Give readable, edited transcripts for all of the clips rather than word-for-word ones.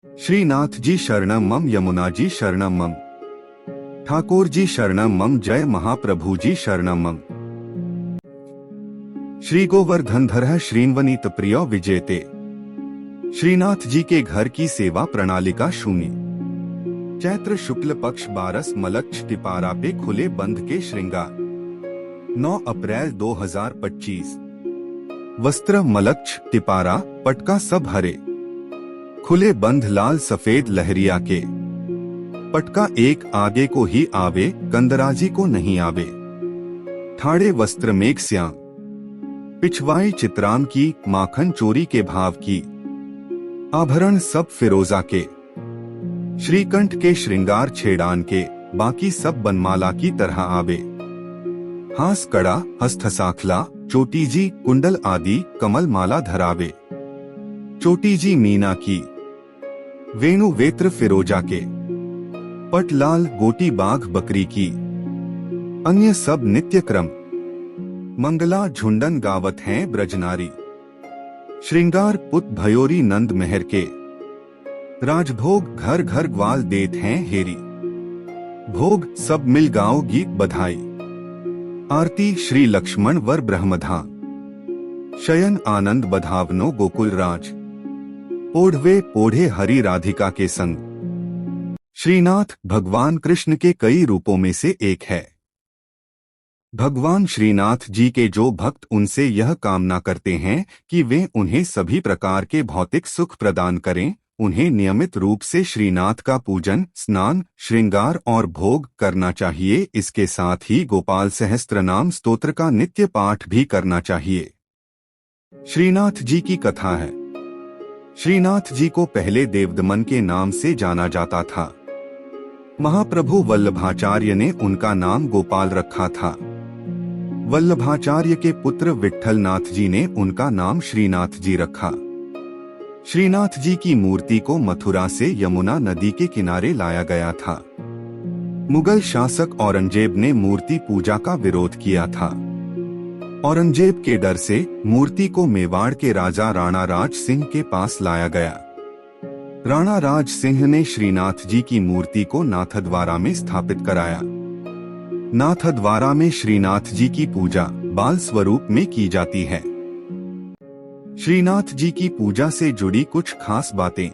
श्रीनाथ जी शरणम मम, यमुना जी शरणम मम, ठाकुर जी शरणम मम, जय महाप्रभु जी शरणम मम। श्री गोवर्धनधर श्रीन्वनीत प्रिय विजेते। श्रीनाथ जी के घर की सेवा प्रणालिका शून्य। चैत्र शुक्ल पक्ष 12 मलक्ष टिपारा पे खुले बंध के श्रृंगार। 9 अप्रैल 2025। वस्त्र मलक्ष टिपारा पटका सब हरे, खुले बंध लाल सफेद लहरिया के। पटका एक आगे को ही आवे, कंदराजी को नहीं आवे। ठाड़े वस्त्र मेघ श्याम, पिछवाई चित्राम की, माखन चोरी के भाव की। आभरण सब फिरोजा के, श्रीकंठ के श्रृंगार छेड़ान के, बाकी सब बनमाला की तरह आवे। हास कड़ा हस्तसाखला, चोटी जी कुंडल आदि कमल माला धरावे। चोटी जी मीना की, वेणु वेत्र फिरोजा के। पट लाल गोटी बाघ बकरी की। अन्य सब नित्य क्रम, मंगला झुंडन गावत हैं ब्रजनारी। श्रृंगार पुत भयोरी नंद मेहर के, राजभोग घर घर ग्वाल देत हैं हेरी। भोग सब मिल गाओ गीत बधाई, आरती श्री लक्ष्मण वर ब्रह्मधाम। शयन आनंद बधावनो गोकुल राज, ओढ़वे पोढ़े हरि राधिका के संग। श्रीनाथ भगवान कृष्ण के कई रूपों में से एक है। भगवान श्रीनाथ जी के जो भक्त उनसे यह कामना करते हैं कि वे उन्हें सभी प्रकार के भौतिक सुख प्रदान करें, उन्हें नियमित रूप से श्रीनाथ का पूजन, स्नान, श्रृंगार और भोग करना चाहिए। इसके साथ ही गोपाल सहस्त्रनाम स्तोत्र का नित्य पाठ भी करना चाहिए। श्रीनाथ जी की कथा है। श्रीनाथ जी को पहले देवदमन के नाम से जाना जाता था। महाप्रभु वल्लभाचार्य ने उनका नाम गोपाल रखा था। वल्लभाचार्य के पुत्र विट्ठलनाथ जी ने उनका नाम श्रीनाथ जी रखा। श्रीनाथ जी की मूर्ति को मथुरा से यमुना नदी के किनारे लाया गया था। मुगल शासक औरंगजेब ने मूर्ति पूजा का विरोध किया था। औरंगजेब के डर से मूर्ति को मेवाड़ के राजा राणा राज सिंह के पास लाया गया। राणा राज सिंह ने श्रीनाथ जी की मूर्ति को नाथद्वारा में स्थापित कराया। नाथद्वारा में श्रीनाथ जी की पूजा बाल स्वरूप में की जाती है। श्रीनाथ जी की पूजा से जुड़ी कुछ खास बातें।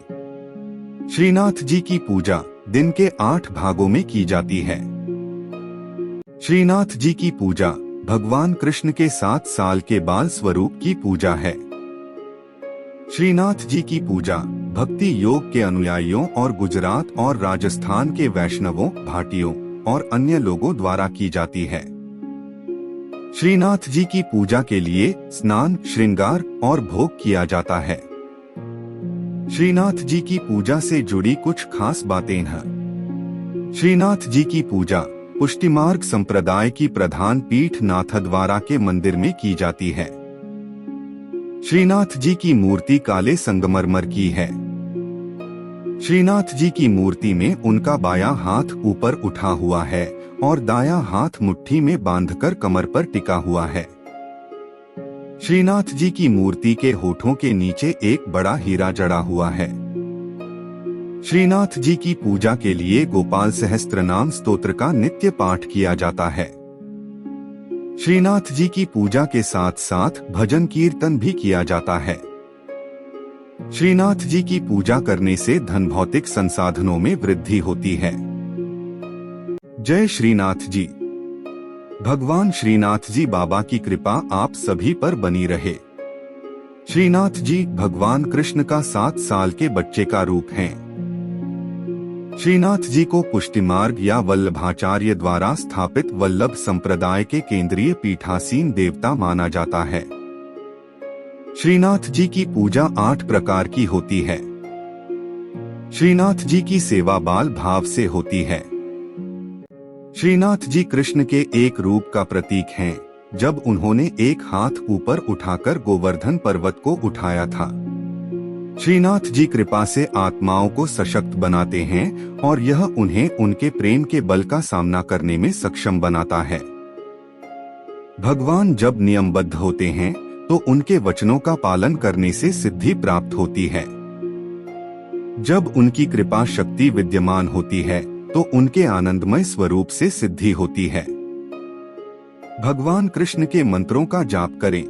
श्रीनाथ जी की पूजा दिन के 8 भागों में की जाती है। श्रीनाथ जी की पूजा भगवान कृष्ण के 7 साल के बाल स्वरूप की पूजा है। श्रीनाथ जी की पूजा भक्ति योग के अनुयायियों और गुजरात और राजस्थान के वैष्णवों, भाटियों और अन्य लोगों द्वारा की जाती है। श्रीनाथ जी की पूजा के लिए स्नान, श्रृंगार और भोग किया जाता है। श्रीनाथ जी की पूजा से जुड़ी कुछ खास बातें हैं। श्रीनाथ जी की पूजा पुष्टिमार्ग संप्रदाय की प्रधान पीठ नाथद्वारा के मंदिर में की जाती है। श्रीनाथ जी की मूर्ति काले संगमरमर की है। श्रीनाथ जी की मूर्ति में उनका बायां हाथ ऊपर उठा हुआ है और दायां हाथ मुट्ठी में बांधकर कमर पर टिका हुआ है। श्रीनाथ जी की मूर्ति के होठों के नीचे एक बड़ा हीरा जड़ा हुआ है। श्रीनाथ जी की पूजा के लिए गोपाल सहस्त्रनाम स्तोत्र का नित्य पाठ किया जाता है। श्रीनाथ जी की पूजा के साथ साथ भजन कीर्तन भी किया जाता है। श्रीनाथ जी की पूजा करने से धन भौतिक संसाधनों में वृद्धि होती है। जय श्रीनाथ जी। भगवान श्रीनाथ जी बाबा की कृपा आप सभी पर बनी रहे। श्रीनाथ जी भगवान कृष्ण का 7 साल के बच्चे का रूप हैं। श्रीनाथ जी को पुष्टिमार्ग या वल्लभाचार्य द्वारा स्थापित वल्लभ संप्रदाय के केंद्रीय पीठासीन देवता माना जाता है। श्रीनाथ जी की पूजा 8 प्रकार की होती है। श्रीनाथ जी की सेवा बाल भाव से होती है। श्रीनाथ जी कृष्ण के एक रूप का प्रतीक हैं, जब उन्होंने एक हाथ ऊपर उठाकर गोवर्धन पर्वत को उठाया था। श्रीनाथ जी कृपा से आत्माओं को सशक्त बनाते हैं और यह उन्हें उनके प्रेम के बल का सामना करने में सक्षम बनाता है। भगवान जब नियमबद्ध होते हैं तो उनके वचनों का पालन करने से सिद्धि प्राप्त होती है। जब उनकी कृपा शक्ति विद्यमान होती है तो उनके आनंदमय स्वरूप से सिद्धि होती है। भगवान कृष्ण के मंत्रों का जाप करें।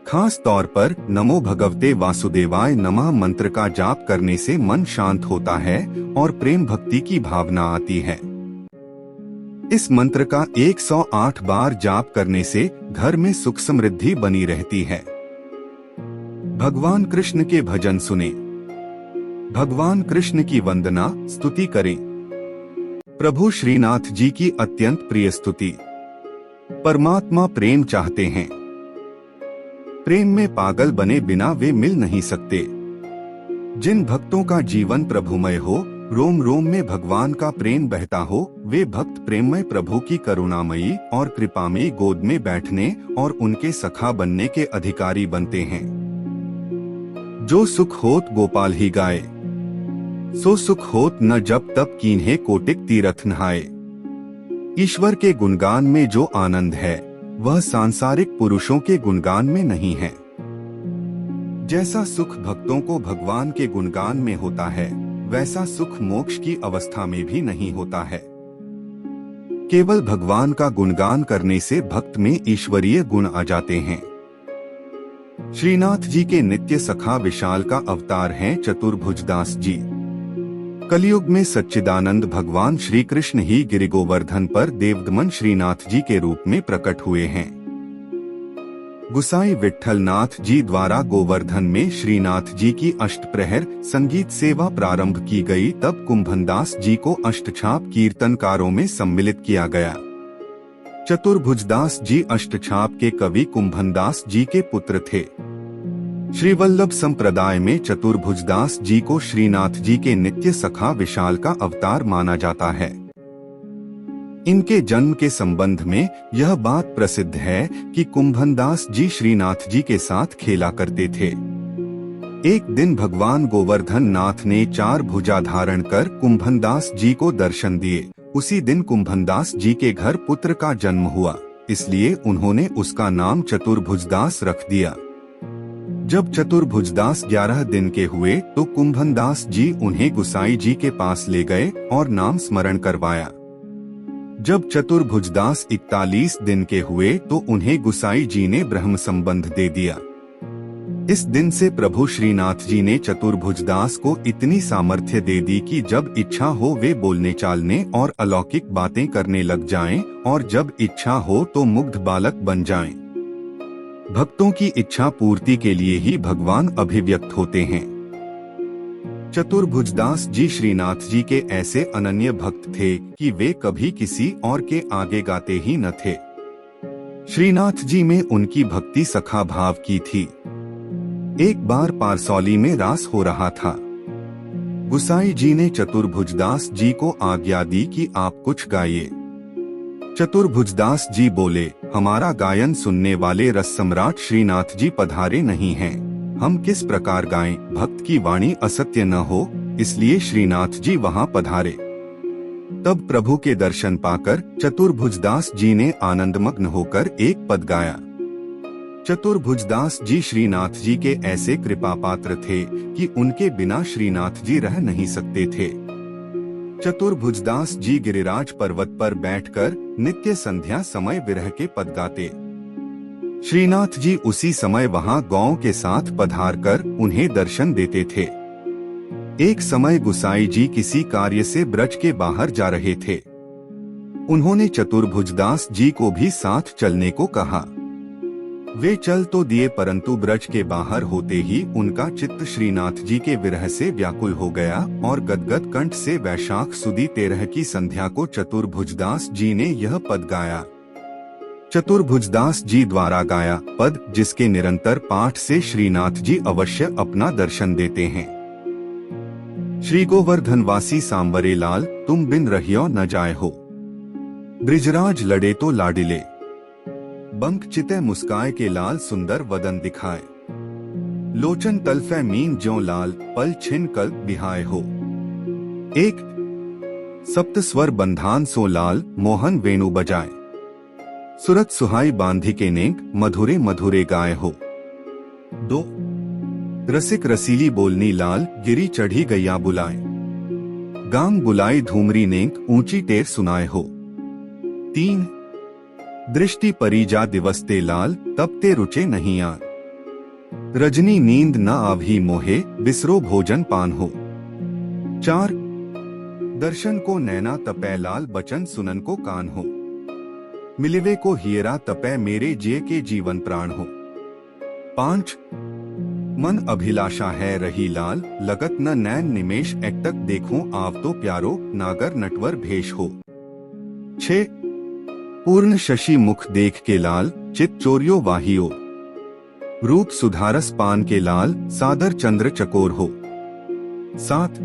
खास तौर पर नमो भगवते वासुदेवाय नमः मंत्र का जाप करने से मन शांत होता है और प्रेम भक्ति की भावना आती है। इस मंत्र का 108 बार जाप करने से घर में सुख समृद्धि बनी रहती है। भगवान कृष्ण के भजन सुने। भगवान कृष्ण की वंदना स्तुति करें। प्रभु श्रीनाथ जी की अत्यंत प्रिय स्तुति। परमात्मा प्रेम चाहते हैं। प्रेम में पागल बने बिना वे मिल नहीं सकते। जिन भक्तों का जीवन प्रभुमय हो, रोम रोम में भगवान का प्रेम बहता हो, वे भक्त प्रेममय प्रभु की करुणामयी और कृपामयी गोद में बैठने और उनके सखा बनने के अधिकारी बनते हैं। जो सुख होत गोपाल ही गाए, सो सुख होत न जब तब कीन्हे कोटिक तीरथ नहाए। ईश्वर के गुणगान में जो आनंद है वह सांसारिक पुरुषों के गुणगान में नहीं है। जैसा सुख भक्तों को भगवान के गुणगान में होता है, वैसा सुख मोक्ष की अवस्था में भी नहीं होता है। केवल भगवान का गुणगान करने से भक्त में ईश्वरीय गुण आ जाते हैं। श्रीनाथ जी के नित्य सखा विशाल का अवतार हैं चतुर्भुजदास जी। कलयुग में सच्चिदानंद भगवान श्री कृष्ण ही गिरि गोवर्धन पर देवदमन श्रीनाथ जी के रूप में प्रकट हुए हैं। गुसाई विट्ठल नाथ जी द्वारा गोवर्धन में श्रीनाथ जी की अष्टप्रहर संगीत सेवा प्रारंभ की गई, तब कुंभनदास जी को अष्टछाप कीर्तनकारों में सम्मिलित किया गया। चतुर्भुजदास जी अष्टछाप के कवि कुंभनदास जी के पुत्र थे। श्रीवल्लभ संप्रदाय में चतुर्भुजदास जी को श्रीनाथ जी के नित्य सखा विशाल का अवतार माना जाता है। इनके जन्म के संबंध में यह बात प्रसिद्ध है कि कुंभनदास जी श्रीनाथ जी के साथ खेला करते थे। एक दिन भगवान गोवर्धन नाथ ने 4 भुजा धारण कर कुंभनदास जी को दर्शन दिए। उसी दिन कुंभनदास जी के घर पुत्र का जन्म हुआ, इसलिए उन्होंने उसका नाम चतुर्भुजदास रख दिया। जब चतुर्भुजदास 11 दिन के हुए तो कुंभनदास जी उन्हें गुसाई जी के पास ले गए और नाम स्मरण करवाया। जब चतुर्भुजदास 41 दिन के हुए तो उन्हें गुसाई जी ने ब्रह्म संबंध दे दिया। इस दिन से प्रभु श्रीनाथ जी ने चतुर्भुजदास को इतनी सामर्थ्य दे दी कि जब इच्छा हो वे बोलने चालने और अलौकिक बातें करने लग जाएं, और जब इच्छा हो तो मुग्ध बालक बन जाएं। भक्तों की इच्छा पूर्ति के लिए ही भगवान अभिव्यक्त होते हैं। चतुर्भुजदास जी श्रीनाथ जी के ऐसे अनन्य भक्त थे कि वे कभी किसी और के आगे गाते ही न थे। श्रीनाथ जी में उनकी भक्ति सखा भाव की थी। एक बार पारसौली में रास हो रहा था। गुसाई जी ने चतुर्भुजदास जी को आज्ञा दी कि आप कुछ गाइए। चतुर्भुजदास जी बोले, हमारा गायन सुनने वाले रस सम्राट श्रीनाथ जी पधारे नहीं हैं, हम किस प्रकार गाएं, भक्त की वाणी असत्य न हो, इसलिए श्रीनाथ जी वहां पधारे। तब प्रभु के दर्शन पाकर चतुर्भुजदास जी ने आनंदमग्न होकर एक पद गाया। चतुर्भुजदास जी श्रीनाथ जी के ऐसे कृपा पात्र थे कि उनके बिना श्रीनाथ जी रह नहीं सकते थे। चतुर्भुजदास जी गिरिराज पर्वत पर बैठकर नित्य संध्या समय विरह के पद गाते। श्रीनाथ जी उसी समय वहां गौओं के साथ पधार कर उन्हें दर्शन देते थे। एक समय गुसाई जी किसी कार्य से ब्रज के बाहर जा रहे थे। उन्होंने चतुर्भुजदास जी को भी साथ चलने को कहा। वे चल तो दिए, परंतु ब्रज के बाहर होते ही उनका चित्त श्रीनाथ जी के विरह से व्याकुल हो गया और गदगद कंठ से वैशाख सुदी 13 की संध्या को चतुर्भुजदास जी ने यह पद गाया। चतुर्भुजदास जी द्वारा गाया पद, जिसके निरंतर पाठ से श्रीनाथ जी अवश्य अपना दर्शन देते हैं। श्री गोवर्धनवासी सांवरे लाल, तुम बिन रहियो न जाए हो। ब्रिजराज लड़े तो लाडिले, बंक चिते मुस्काए के लाल सुंदर वदन दिखाए। लोचन तलफे मीन ज्यों लाल, पल छिन कल बिहाए हो। एक सप्त स्वर बंधान सो लाल, मोहन वेणु बजाए। सुरत सुहाई बांधी के नेक, मधुरे मधुरे गाए हो। 2 रसिक रसीली बोलनी लाल, गिरी चढ़ी गैया बुलाए। गांग बुलाई धूमरी नेक, ऊंची टेर सुनाए हो। 3 दृष्टि परी जा दिवस ते लाल, तब ते रुचे नहीं आन। रजनी नींद न आभी मोहे, बिसरो भोजन पान हो। 4 दर्शन को नैना तपै लाल, बचन सुनन को कान हो। मिलिवे को हियरा तपै, मेरे जिये के जीवन प्राण हो। 5 मन अभिलाषा है रही लाल, लगत न नैन निमेश, एकटक देखूं आव तो प्यारो, नागर नटवर भेष हो। 6 पूर्ण शशि मुख देख के लाल, चित चोरियो वाहियो। रूप सुधारस पान के लाल, सादर चंद्र चकोर हो। 7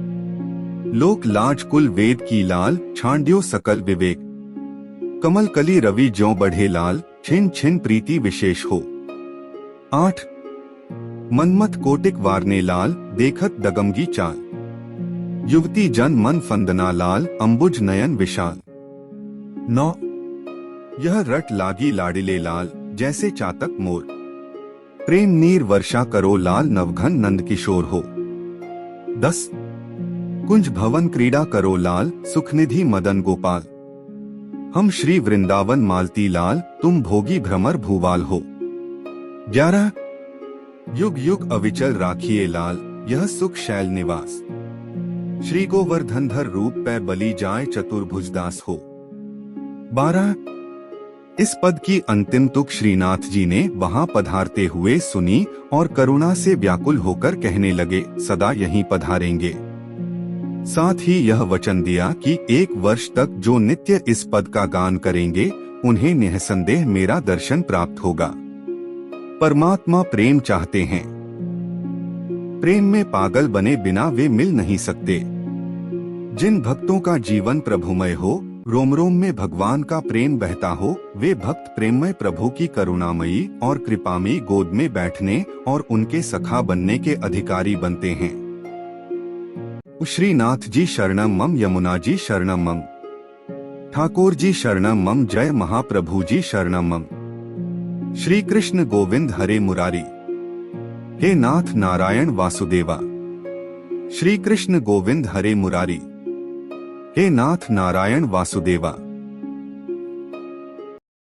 लोक लाज कुल वेद की लाल, छांड्यो सकल विवेक। कमल कली रवि ज्यों बढ़े लाल, छिन छिन प्रीति विशेष हो। 8 मनमत कोटिक वारने लाल, देखत दगमगी चाल। युवती जन मन फंदना लाल, अंबुज नयन विशाल। 9 यह रट लागी लाडिले लाल, जैसे चातक मोर। प्रेम नीर वर्षा करो लाल, नवघन नंद किशोर हो। 10 कुंज भवन क्रीड़ा करो लाल, सुखनिधि मदन गोपाल। हम श्री वृंदावन मालती लाल, तुम भोगी भ्रमर भूवाल हो। 11 युग युग अविचल राखिए लाल, यह सुख शैल निवास। श्री गोवर्धनधर रूप पै बलि जाए, चतुर्भुजदास हो। 12 इस पद की अंतिम तुक श्रीनाथ जी ने वहां पधारते हुए सुनी और करुणा से व्याकुल होकर कहने लगे, सदा यहीं पधारेंगे। साथ ही यह वचन दिया कि 1 वर्ष तक जो नित्य इस पद का गान करेंगे, उन्हें निःसंदेह मेरा दर्शन प्राप्त होगा। परमात्मा प्रेम चाहते हैं। प्रेम में पागल बने बिना वे मिल नहीं सकते। जिन भक्तों का जीवन प्रभुमय हो, रोम रोम में भगवान का प्रेम बहता हो, वे भक्त प्रेममय प्रभु की करुणामयी और कृपामयी गोद में बैठने और उनके सखा बनने के अधिकारी बनते हैं। श्रीनाथ जी शरणम मम, यमुना जी शरणम मम, ठाकुर जी शरणम मम, जय महाप्रभु जी शरणम मम। श्री कृष्ण गोविंद हरे मुरारी, हे नाथ नारायण वासुदेवा। श्री कृष्ण गोविंद हरे मुरारी, हे नाथ नारायण वासुदेवा।